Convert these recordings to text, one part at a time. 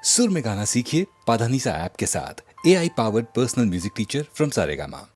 सुर में गाना सीखिए पाधानीसा ऐप के साथ AI powered personal music teacher from Saregama.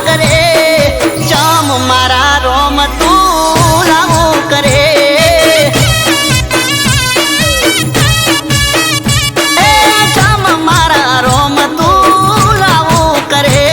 કરે ચમ મારા રોમ તું આવું કરે એ ચમ મારા રોમ તું આવું કરે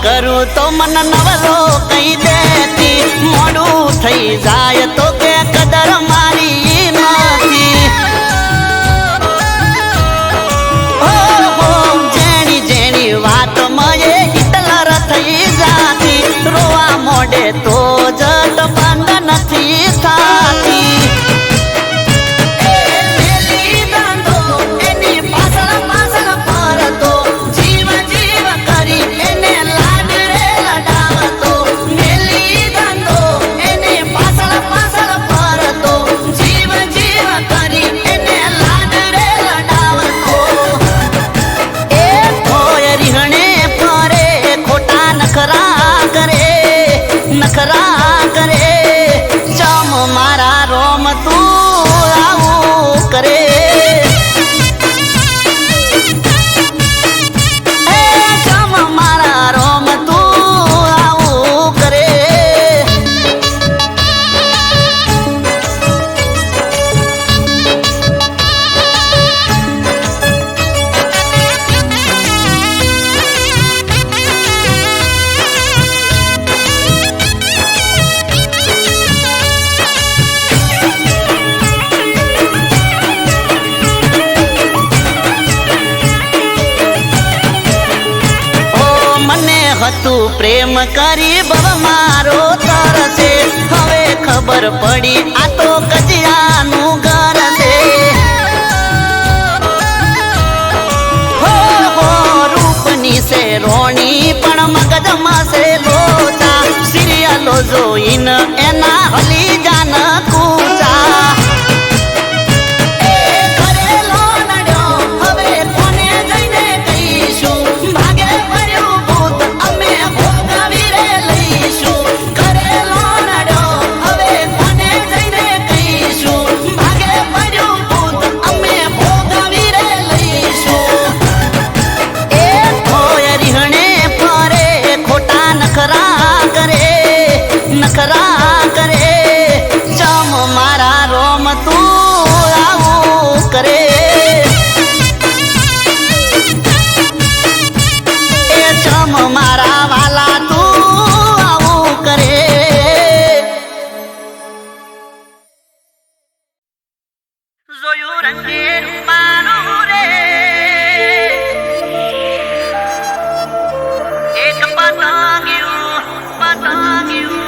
કરું તો મન નવરો કઈ દેતી મોડું થઈ જાય તો કે કદર મારી નથી હો જેણી જેણી વાત મયે હિટલર થઈ જાતી રોવા મોડે તો જટ બંધ નથી થાતી નખરા કરે ચમ મારા રોમ તું આવું કરે એ ચમ મારા રોમ તું આવું કરે હતું પ્રેમ કરી બવ મારો તરસે હવે ખબર પડી આ તો કજિયાનું ઘર છે હો રૂપની છે રોણી પણ મગજમાં છે લોચા સિરિયલો જોઈને એના હલી જાન કૂચા નખરા કરે ચમ મારા રોમ તું આવું કરે એ ચમ મારા વાલા તું આવું કરે જોયું રંગે રૂપાનું રે એક પતંગિયું પતંગિયું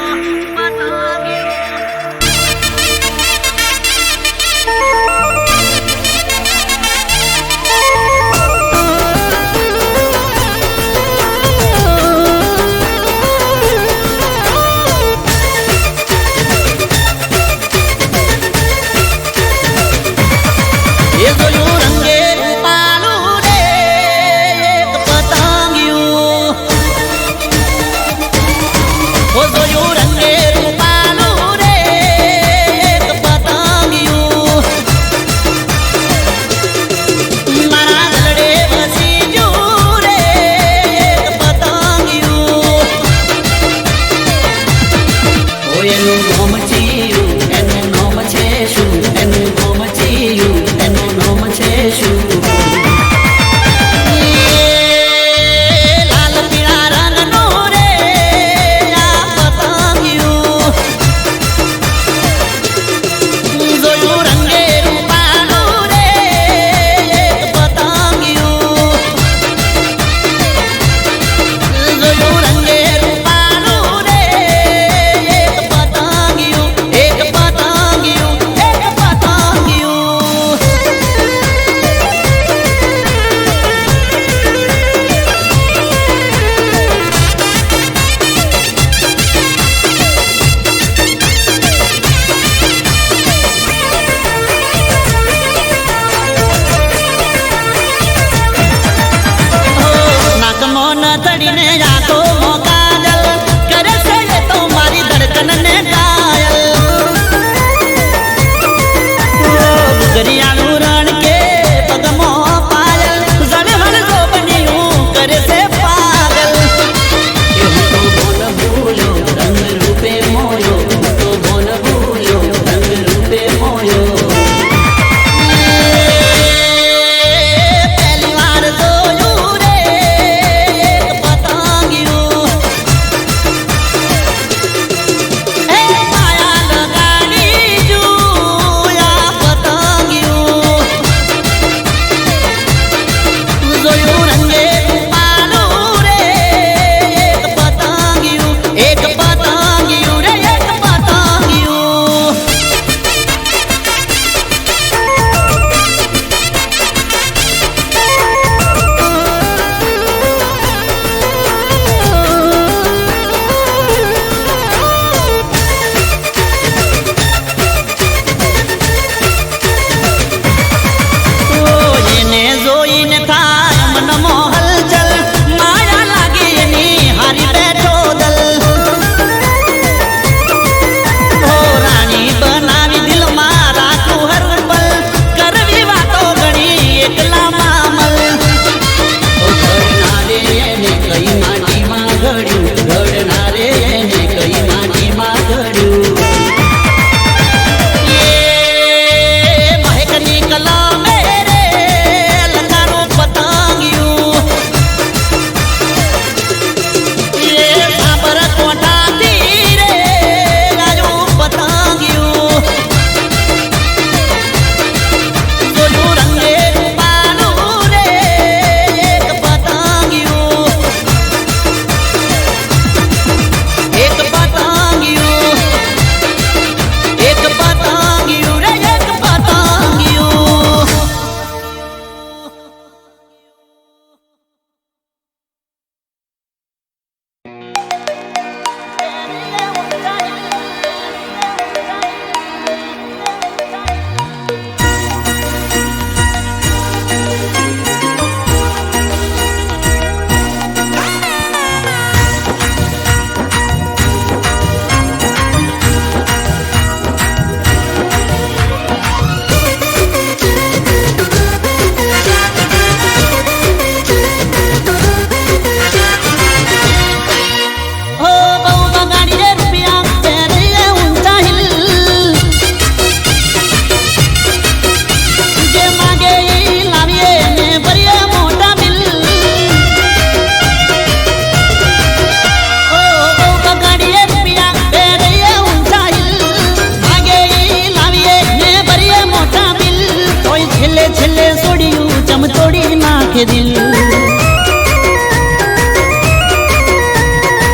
નાખે દિલ.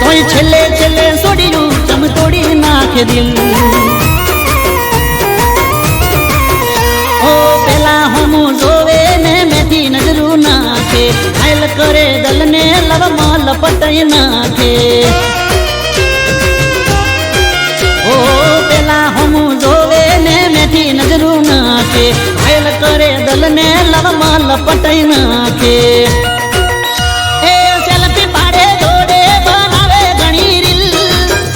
તોય છેલ્લે છેલ્લે સોડિયું ચમ તોડી નાખે દિલ. ઓ પેલા હમું જોવે ને મેથી નજરું નાખે, ઘાયલ કરે દલને લવમાં લપટાઈ નાખે. ઓ પેલા હમું જોવે ને મેથી નજરું નાખે, ઘાયલ કરે દલને લવમાં લપટાઈ નાખે. એ સેલ્ફી પાડે જોડે બનાવે ઘણી રીલ,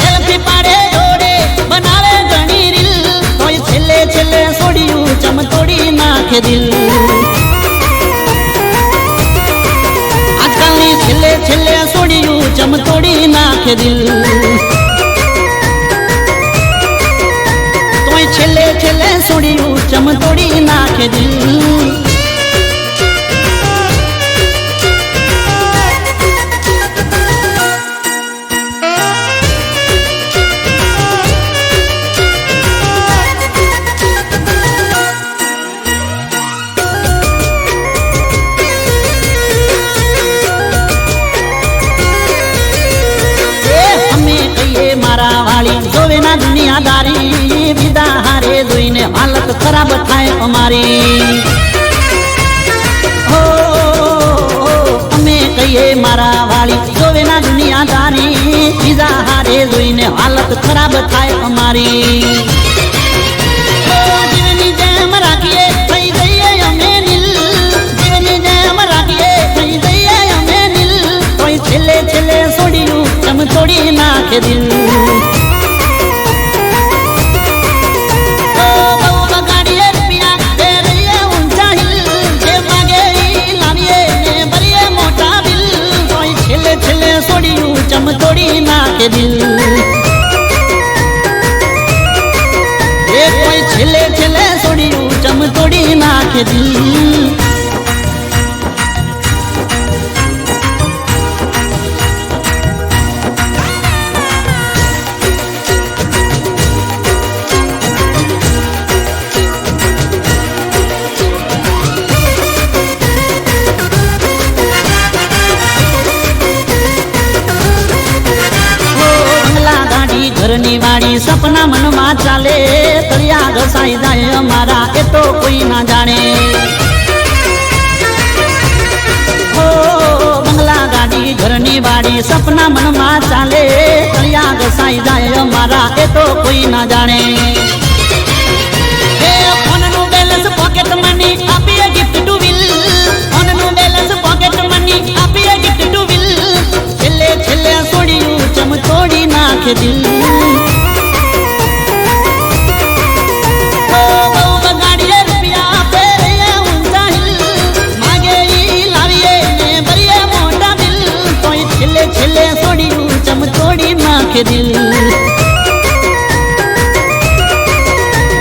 સેલ્ફી પાડે જોડે બનાવે ઘણી રીલ. તોય છેલ્લે છેલ્લે સોડિયું ચમ તોડી નાખે દિલ. આજકાલની છેલ્લે છેલ્લે સોડિયું ચમ તોડી નાખે દિલ. તોય છેલ્લે છેલ્લે સોડિયું ચમ તોડી નાખે દિલ. મારા વાળી જોવે ના દુનિયાદારી, બીજા હારે જોઈને હાલત ખરાબ થાય અમારી. હો અમે કહીએ મારા વાળી જોવે ના દુનિયાદારી, બીજા હારે જોઈને હાલત ખરાબ થાય અમારી. જીવની જેમ રાખીએ થઈ જઈએ અમે નીલ, જીવની જેમ રાખીએ થઈ જઈએ અમે નીલ. તોય છેલ્લે છેલ્લે સોડિયું ચમ તોડી નાખે દિલ. ચમ તોડી નાખે દિલ. એ કોઈ છેલ્લે છેલ્લે સોડિયું ચમ તોડી નાખે દિલ. ઘરની વાડી સપના મનમાં ચાલે, તળિયા ઘસાઈ જાય અમારા એ તો કોઈ ના જાણે. ઓ બંગલા ગાડી ઘરની વાડી સપના મનમાં ચાલે, તળિયા ઘસાઈ જાય અમારા એ તો કોઈ ના જાણે. એ ફોનનું બેલેન્સ પોકેટ મની આપીએ ગિફ્ટ ટુ વિલ, ફોનનું બેલેન્સ પોકેટ મની આપીએ ગિફ્ટ ટુ વિલ. છેલ્લે છેલ્લે સોડિયું ચમ તોડી નાખે દિલ. દિલ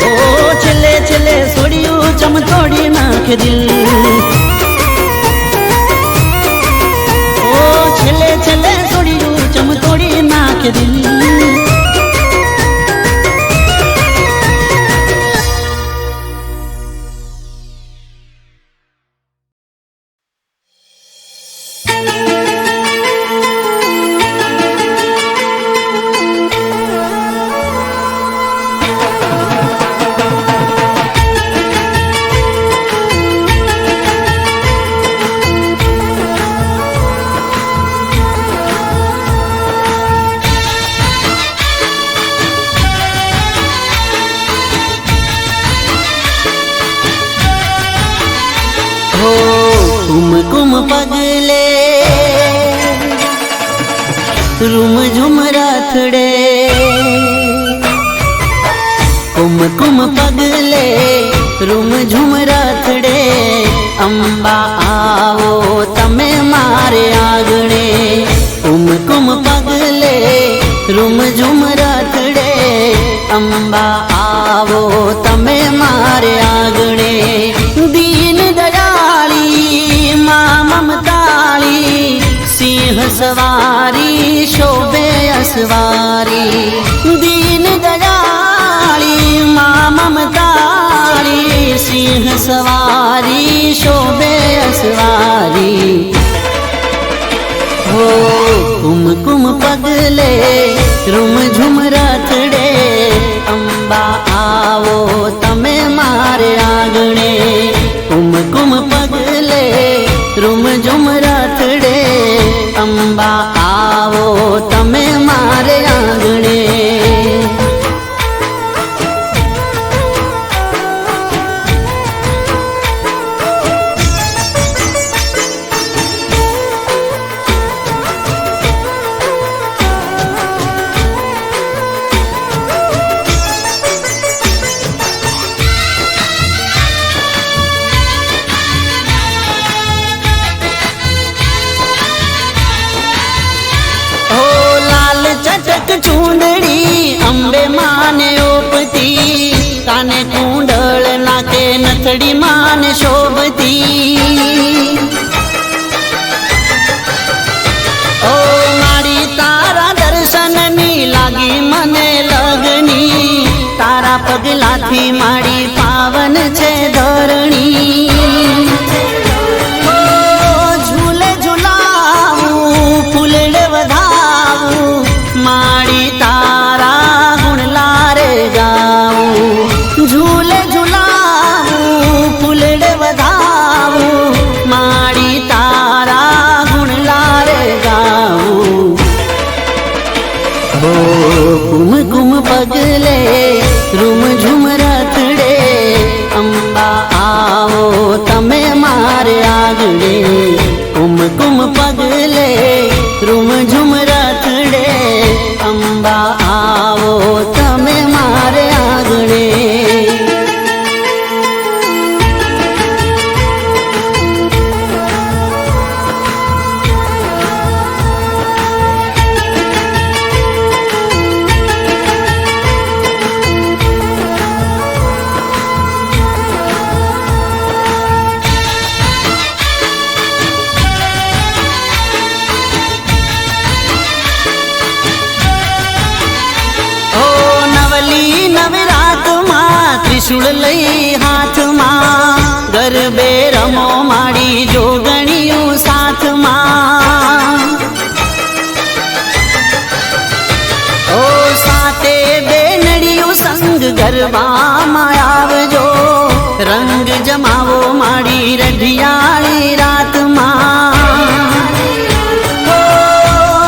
ઓ છેલ્લે છેલ્લે સોડિયું ચમ તોડી નાખે દિલ. ઓ છેલ્લે છેલ્લે સોડિયું ચમ તોડી નાખે દિલ. कुम पगले रूम झुम राथड़े, कुम पगले रूम झुम राथड़े. अंबा आओ तमे मारे आगणे, कुम पगले रूम झुम राथड़े. अंबा आओ तमे मारे आगणे. दीन दयाली मां ममताली, सिंह सवारी शोभे असवारी. दीन दयाली मां ममताली, સિંહ સવારી શોભે અસવારી હો કુમકુમ પગલે રૂમ ઝુમ રથડે અંબા આવો તમે મારે આંગણે કુમકુમ પગલે રૂમ ઝુમ રથડે અંબા આવો તમે મારે આંગણે ચૂંદડી અંબે માને ઓપતી કાને કુંડળ નાકે નથડી માને શોભતી ઓ મારી તારા દર્શનની લાગી મને લગની તારા પગલાથી મારી પાવન છે ધરણી ઝૂલે ઝુલાવું ફૂલડે વધાવું માડી તારા ગુણ લારે ગાવું ઝૂલે ઝુલાવું ફૂલડે વધાવું માડી તારા ગુણ લારે ગાવું હો કુમકુમ પગલે રૂમ ઝુમ રથડે અંબા આવો તમે મારે આગળે કુમકુમ પગલે રૂમ ઝુમ રથડે અંબા આવો તમે મારે આંગણે ત્રિશુળ લઈ હાથમાં ગરબે રમો માડી જોગણીયું સાથમાં ઓ સાતે બેનડિયું સંગ ગરબામાં આવજો રંગ જમાવો માડી રઢિયાળી રાતમાં ઓ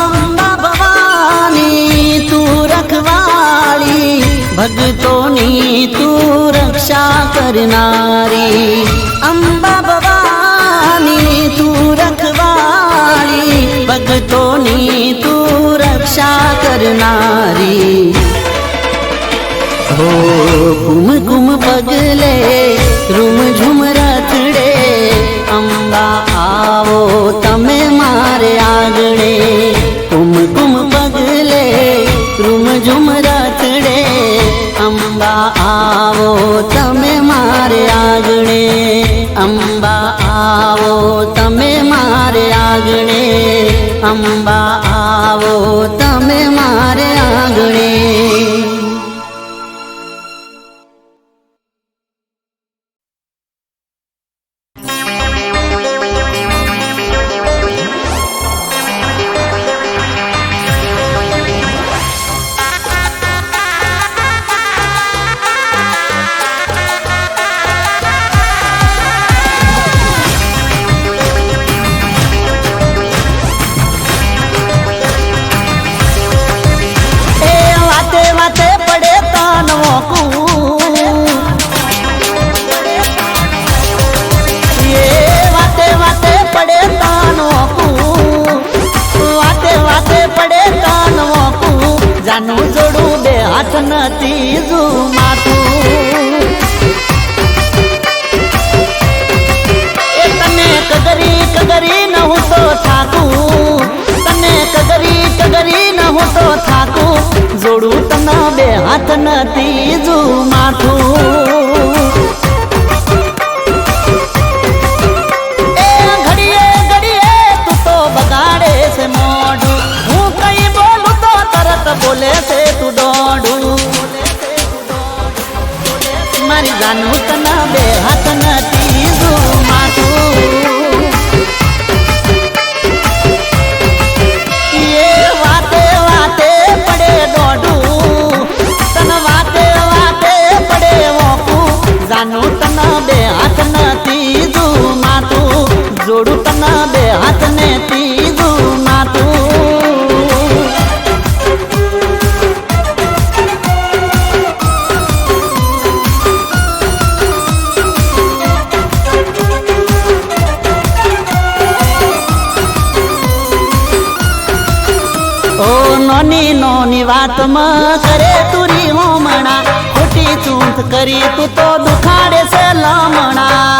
અંબા ભવાની તું રખવાળી ભગતોની તું રક્ષા કરનારી અંબા ભવાની તું રખવાળી ભગતોની તું રક્ષા કરનારી હો કુમકુમ પગલે રૂમ ઝુમ રથડે અંબા આવો તમે મારે આગળે કુમકુમ પગલે રૂમ ઝુમ રથડે અંબા આવો તમે મારે આગળે અંબા આવો તમે મારે આગળે અંબા આવો તમે મારે આગળે જાનું જોડું બે હાથ નથી માથું એ તને કગરી ન હું તો થાકું તને કગરી ન હું તો થાકું જોડું તને બે હાથ નથી માથું બોલે છે તું દોડું મારી જાનું તને બે હાથ નથી માથું એ વાતે વાતે પડે દોડું તન વાતે વાતે પડે વોકું જાનું તન બે હાથ નથી માથું જોડું તન બે હાથ ને તીજું માથું ઓ નોની નોની વાતમાં કરે તુરી હોમણા ખોટી ચૂંટ કરી તું તો દુખાડે છે લમણા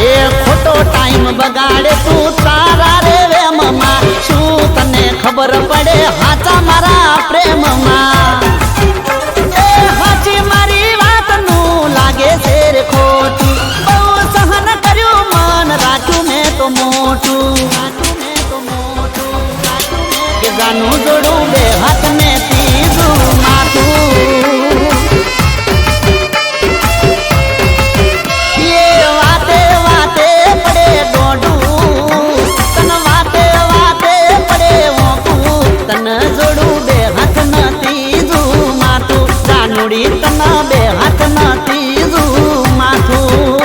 એ ખોટો ટાઈમ બગાડે તું તારા રે વેમમાં શું તને ખબર પડે હાચા મારા પ્રેમમાં એ હાચી મારી વાતનું લાગે છે રે ખોટું બહુ સહન કર્યું મન રાખ્યું મેં તો મોટું કે જાનું જોડું બે હાથ ને તીજું માથું એ વાતે વાતે પડે દોડું તન વાતે વાતે પડે વોકું તન જોડું બે હાથ ન તીજું માથું જાનુડી તન બે હાથ ન તીજું માથું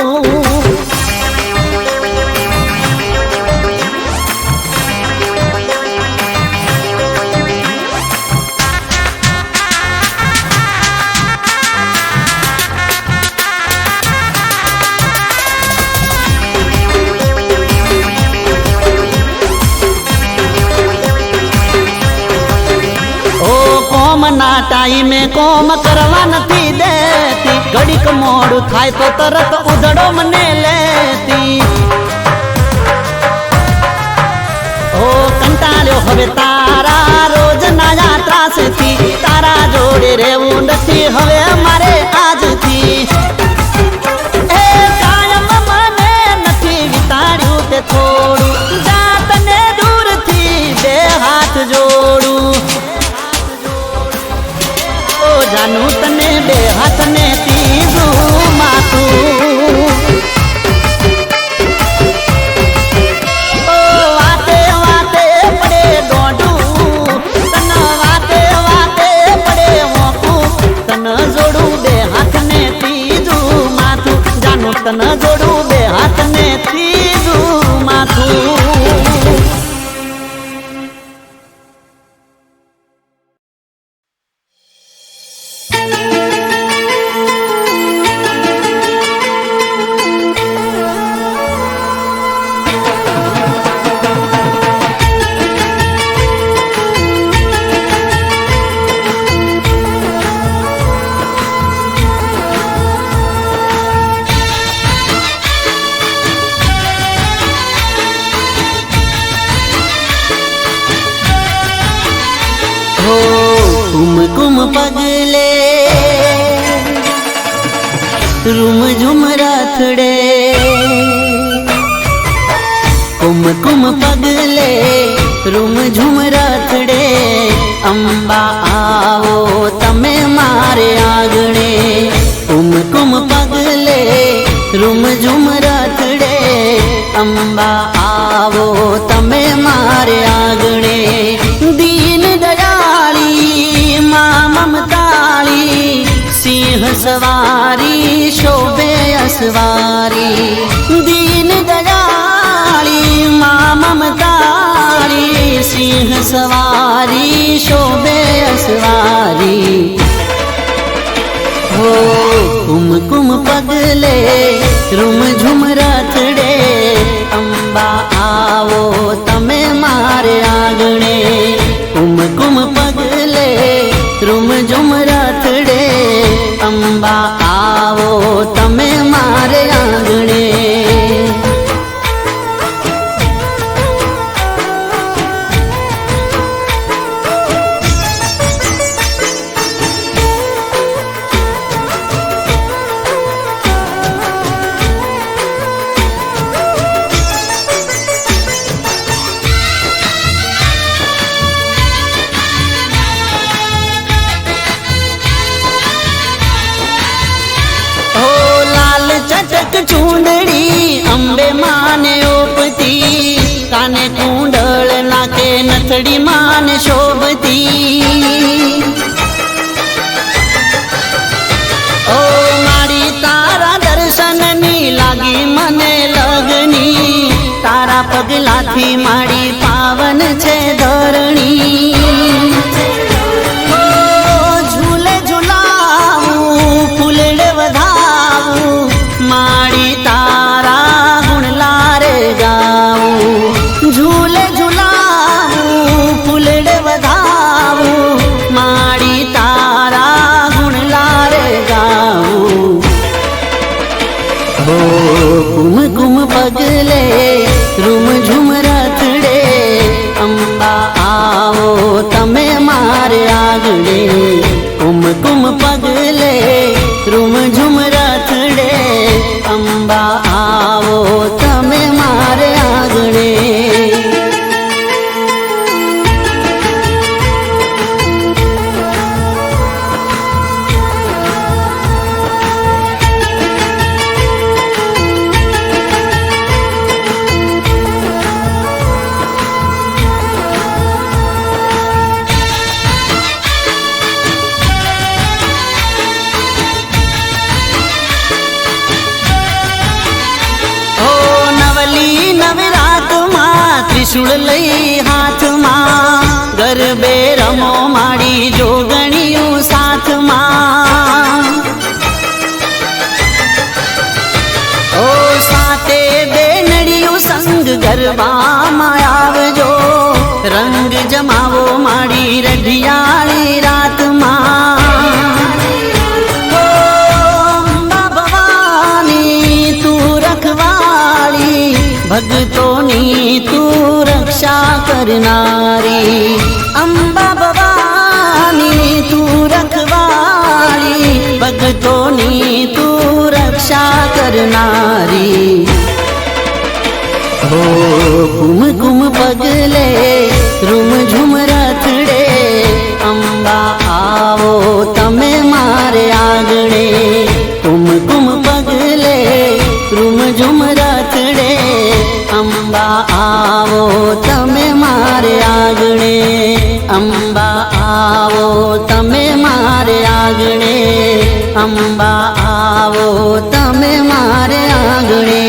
ના ટાઈમે કોમ કરવા નથી દેતી ઘડીક મોડું થાય તો તરત ઉધડો મને લેતી ઓ કંટાળ્યો હવે તારા રોજ ના ત્રાસથી તારા જોડે રહેવું નથી હવે મારે આજથી એ કાયમ મને નથી વિતાડ્યું તે થોડું જાતને દૂરથી બે હાથ જોડું જાનું તને બે હાથ ને તીજું માથું ઓ વાતે વાતે પડે દોડું તન વાતે વાતે પડે વોકું તન જોડું બે હાથ ને તીજું માથું જાનું તન જોડું બે હાથ ને તીજું માથું પગલે રૂમ ઝુમ રાથડે કુમ પગલે રૂમ ઝુમ રાથડે અંબા આવો તમે મારે આગણે કુમ પગલે રૂમ ઝુમ રાથડે અંબા આવો તમે મારે આગણે દીન દયાળી માં મમતાળી સિંહ સવારી શોભે અસવારી દીન દયાળી માં મમતાળી સિંહ સવારી શોભે અસવારી હો કુમ પગલે રૂમ ઝુમ રાથડે અંબા આવો તમે મારે આગણે કુમ પગલે રૂમ ઝુમ રાથડે અંબા આવો તમે મારે આંગણે ચટક ચૂંદડી અંબે માને ઓપતી, કાને કુંડળ નાકે નથડી માને શોભતી. ઓ મારી તારા દર્શનની લાગી મને લગની, તારા પગલાથી મારી પાવન છે ધરણી. ઓ ઝૂલે ઝુલાવું ફૂલડે વધાવું, મારી તારા ગુણ લારે ગાવું. ઝૂલે ઝુલાવું ફૂલડે વધાવું, મારી તારા ગુણ લારે ગાવું. હો કુમ કુમ પગલે રૂમ ઝુમ રથડે, અંબા આવો તમે મારે આગળે. કુમ કુમ પગલે રૂમ ઝુમ રથડે, અંબા આવો તમે મારે આગળે. ત્રિશુળ લઈ હાથમાં, ગરબે રમો માડી જોગણીયું સાથમાં. ઓ સાતે બેનડીયું સંગ ગરબામાં આવજો, રંગ જમાવો માડી રઢિયાળી રાતમાં. ઓ અંબા ભવાની તું રખવાળી, ભગતોની તું રક્ષા કરનારી. અંબા ભવાની તું રખવાળી, ભગતોની તું રક્ષા કરનારી. હો કુમ કુમ પગલે રૂમ ઝુમ રથડે, અંબા આવો તમે મારે આગળે. કુમ કુમ પગલે રૂમ ઝુમ રથડે, અંબા આવો તમે મારે આગળે. અંબા આવો તમે મારે આગળે, અંબા આવો તમે મારે આગળે.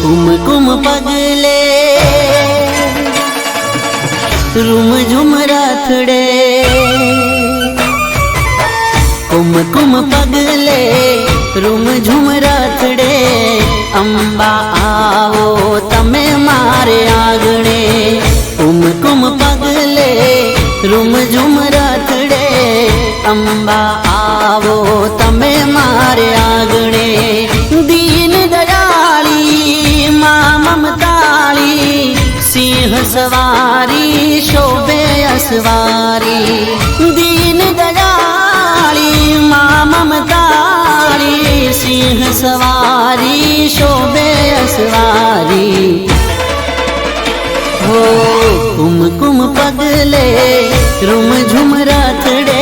કુમ કુમ પગલે રૂમ ઝુમ રથડે, કુમ કુમ પગલે રૂમ ઝુમ રથડે, અંબા આવો તમે મારે આગળે. કુમ કુમ પગલે રૂમ ઝુમ રથડે, અંબા આવો તમે મારે આગળે. દીન દયાળી માં મમતાળી, સિંહ સવારી શોભે અસવારી. દીન દયાળી માં મમતાળી, સિંહ સવારી શોભે અસવારી. હો કુમ કુમ પગલે રૂમ ઝુમ રથડે,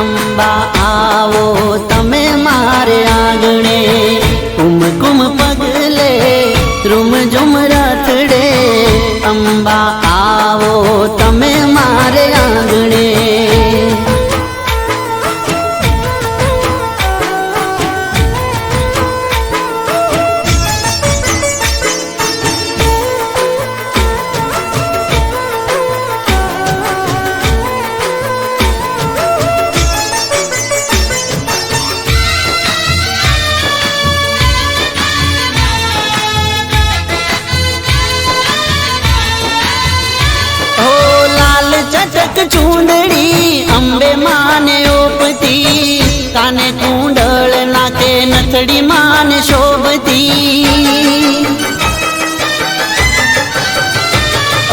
અંબા આવો તમે મારે આગળે. કુમ કુમ પગલે રૂમ ઝુમ રથડે, અંબા આવો તમે મારે આગળે. અટક ચૂંદડી અંબે માને ઓપતી, કાને કુંડળ નાકે નથડી માને શોભતી.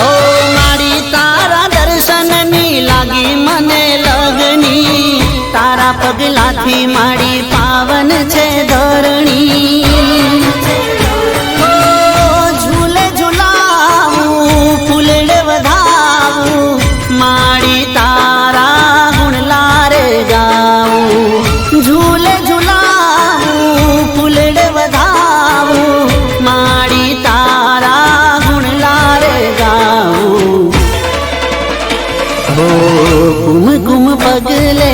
ઓ મારી તારા દર્શનની લાગી મને લગની, તારા પગલાથી મારી પાવન છે ધરણી. ઓ ઝૂલે ઝુલાવું ફૂલડે વધાવું, મારી તારા ગુણ લારે ગાવું. ઝૂલે ઝુલાવું ફૂલડે વધાવું, મારી તારા ગુણ લારે ગાવું. હો કુમ કુમ પગલે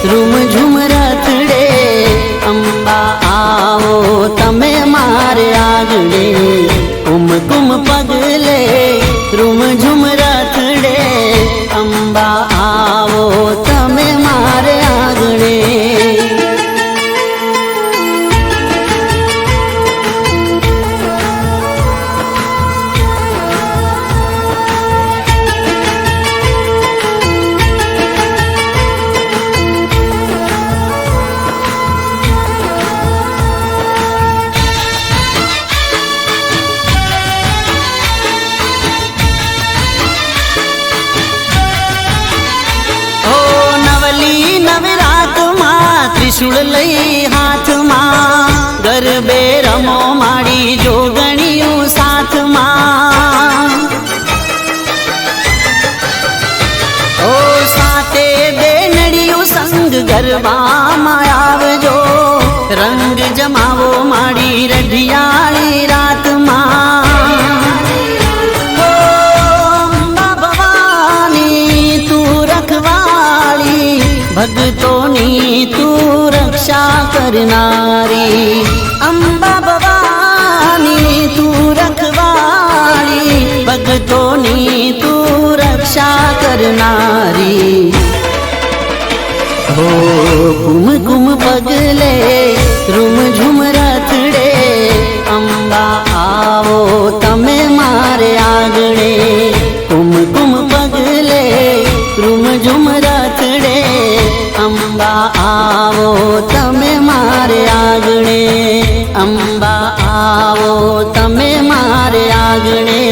રૂમ ઝુમ રથડે, અંબા આવો તમે મારે આગળે. કુમ કુમ પગલે રૂમ ઝુમ રથડે, અંબા આવો તમે મારે આગળે. ત્રિશુળ લઈ હાથમાં, ગરબે રમો માડી જોગણીયું સાથમાં. ઓ સાતે બેનડિયું સંગ ગરબામાં આવજો, રંગ જમાવો માડી રઢિયાળી રાતમાં. ઓ અંબા ભવાની તું રખવાળી, ભગતોની તું રક્ષા કરનારી. અંબા ભવાની તું રખવાળી, ભગતોની તું રક્ષા કરનારી. હો કુમ કુમ પગલે રૂમ ઝુમ રથડે, અંબા આવો તમે મારે આગળે. કુમ કુમ પગલે રૂમ ઝુમ રથડે, અંબા આવો તમે મારે આગળે. અંબા આવો તમે મારે આગળે,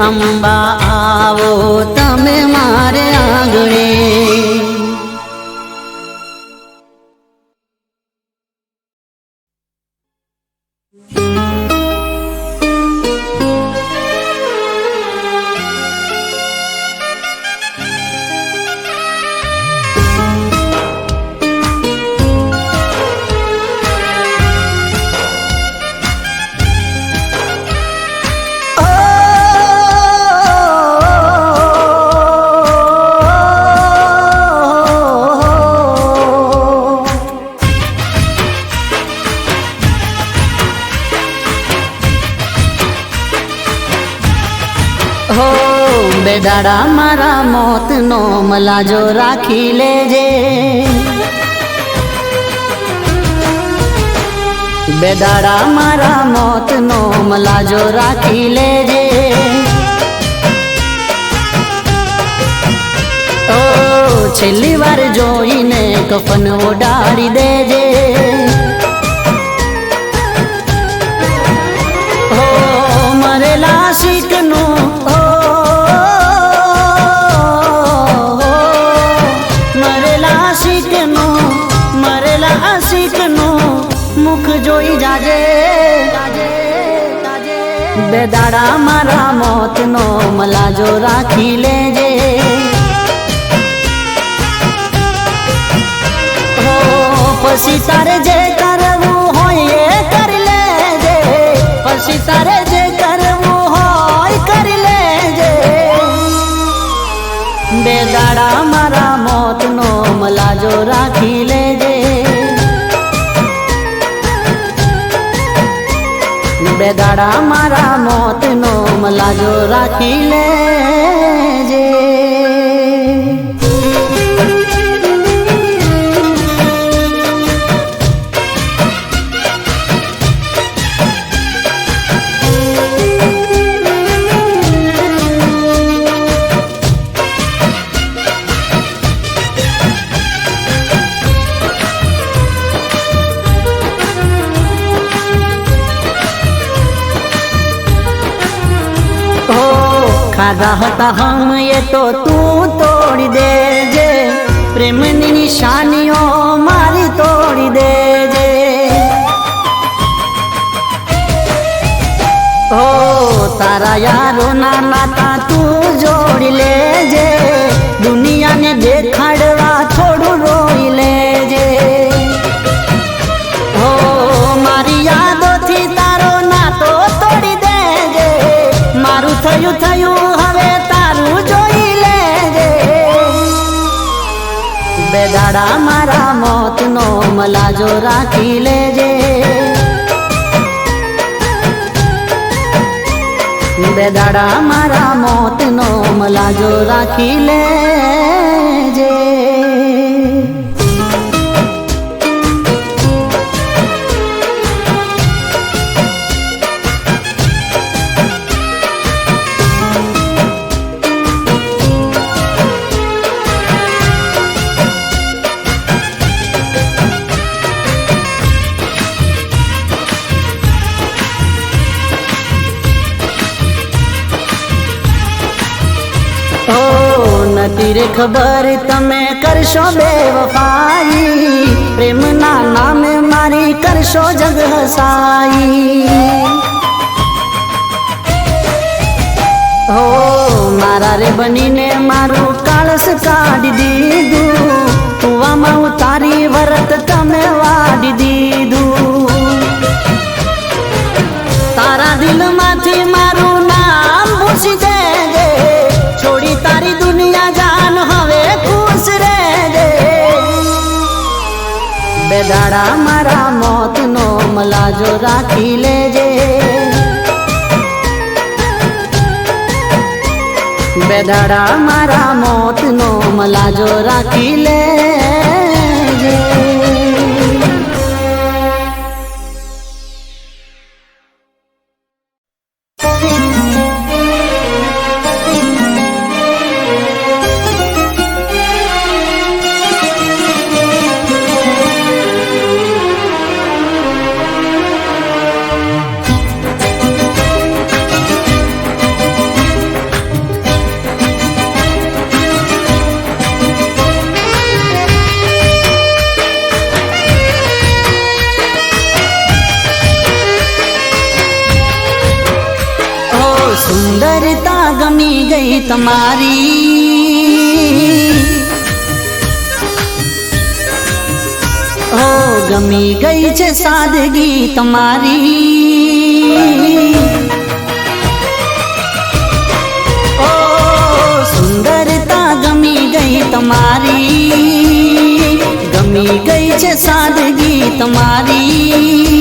અંબા આવો તમે મારે આગળે. બેદાડા મારા મોતનો મલાજો રાખી લેજે. બેદાડા મારા મોતનો મલાજો રાખી લેજે. ઓ છેલ્લી વાર જોઈને કફન ઓડાડી દેજે. ઓ મરેલા શીખનું મુખ જોઈ જાજે. બેદાડા મારા મોતનો મલાજો રાખી લેજે. હો પછી તારે જે કરવું હોય એ કરી લેજે, પછી તારે જે કરવું હોય કરી લેજે. બેદાડા મારા મોતનો મલાજો રાખી લેજે. બેદાડા મારા મોતનો મલાજો રાખી લેજે. ખાધા હતા હમ એ તો તું તોડી દેજે, પ્રેમની નિશાનીઓ મારી તોડી દેજે. ઓ તારા યારો ના નાતા તું જોડી લેજે, દુનિયાને દેખાડવા થોડું રોઈ લેજે. ઓ મારી યાદોથી તારો નાતો તોડી દેજે, મારું થયું થયું હવે તારું જોઈ લેજે. બે દાડા મારા મોતનો મલાજો રાખી લેજે, બે દાડા મારા મોતનો મલાજો રાખી લેજે. નથી રે ખબર તમે કરશો બેવફાઈ, પ્રેમના નામે મારી કરશો જગ હસાઈ. હો મારા રે બનીને મારું કાળસ કાઢી દીધું, કુવામાં ઉતારી વરત તમે વાડી દીધું. તારા દિલમાંથી મારું નામ ભૂસી દેજે, છોડી તારી દુનિયા જાન હવે ખુશ રહેજે. બે દાડા મારા મોતનો મલાજો રાખી લેજે, બે દાડા મારા મોતનો મલાજો રાખી લેજે. સુંદરતા ગમી ગઈ તમારી, ઓ ગમી ગઈ છે સાદગી તમારી. ઓ સુંદરતા ગમી ગઈ તમારી, ગમી ગઈ છે સાદગી તમારી.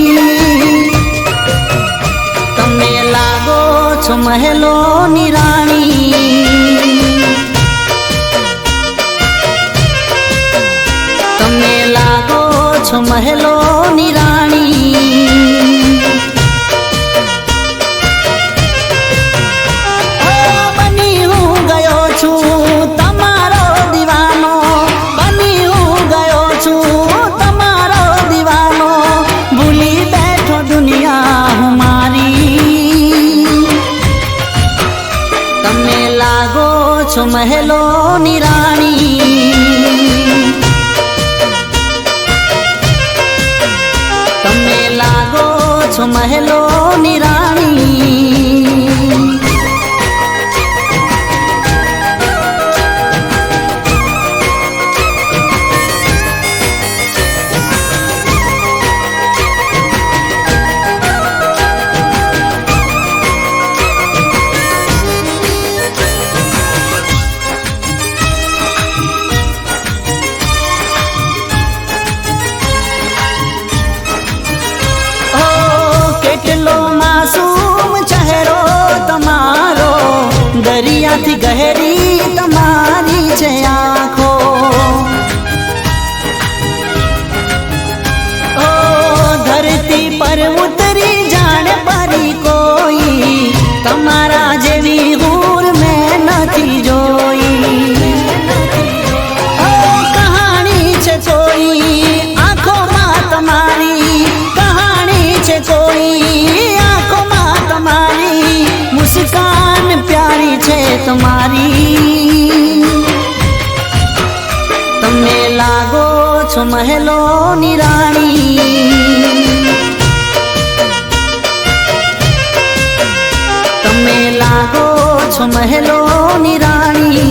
તમે લાગો છો મહેલોની રાણી, તમે લાગો છો મહેલોની રાણી. બની હું ગયો છું તમારો દીવાનો, બની હું ગયો છું તમારો દીવાનો. ભૂલી બેઠો દુનિયા હું મારી, તમે લાગો છો મહેલોની રાણી, તમે લાગો છો મહેલોની રાણી. દરિયાથી ગહેરી તમારી છે આંખો, ઓ ધરતી પર ઉતરી જાણે પરી કોઈ, તમારા જેવી હૂર મેં નથી જોઈ. કહાણી છે કોઈ આંખોમાં તમારી, કહાણી છે કોઈ આંખોમાં તમારી. મુસ્કાન પ્યારી છે છે તમારી. તમે લાગો છો મહેલોની રાણી. તમે લાગો છો મહેલોની રાણી.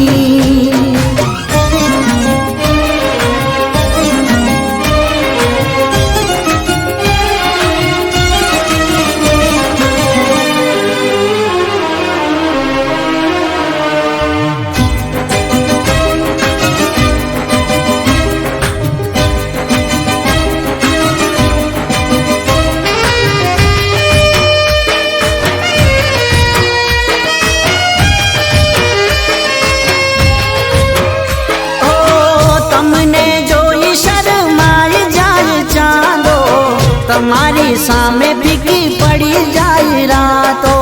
તમારી સામે ફીકી પડી જાય રાતો.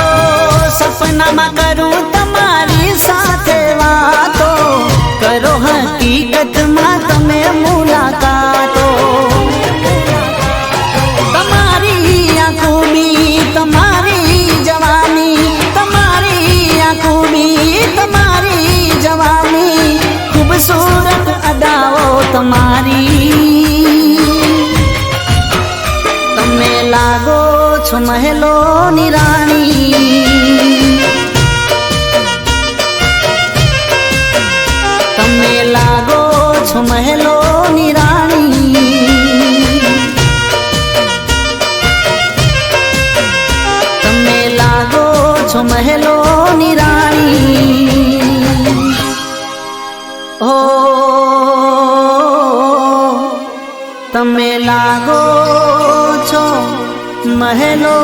ઓ સપનામાં કરું તમારી સાથે વાતો. કરો હકીકતમાં તમે મુલાકાતો. તમારી આ ખૂબી તમારી જવાની. તમારી આ ખૂબી તમારી જવાની. ખૂબસૂરત અદાઓ તમારી. તમે લાગો છો મહેલોની રાણી. તમે લાગો છો મહેલોની રાણી. તમે લાગો છો મહેલોની રાણી. ઓ તમે લાગો છો મહેલો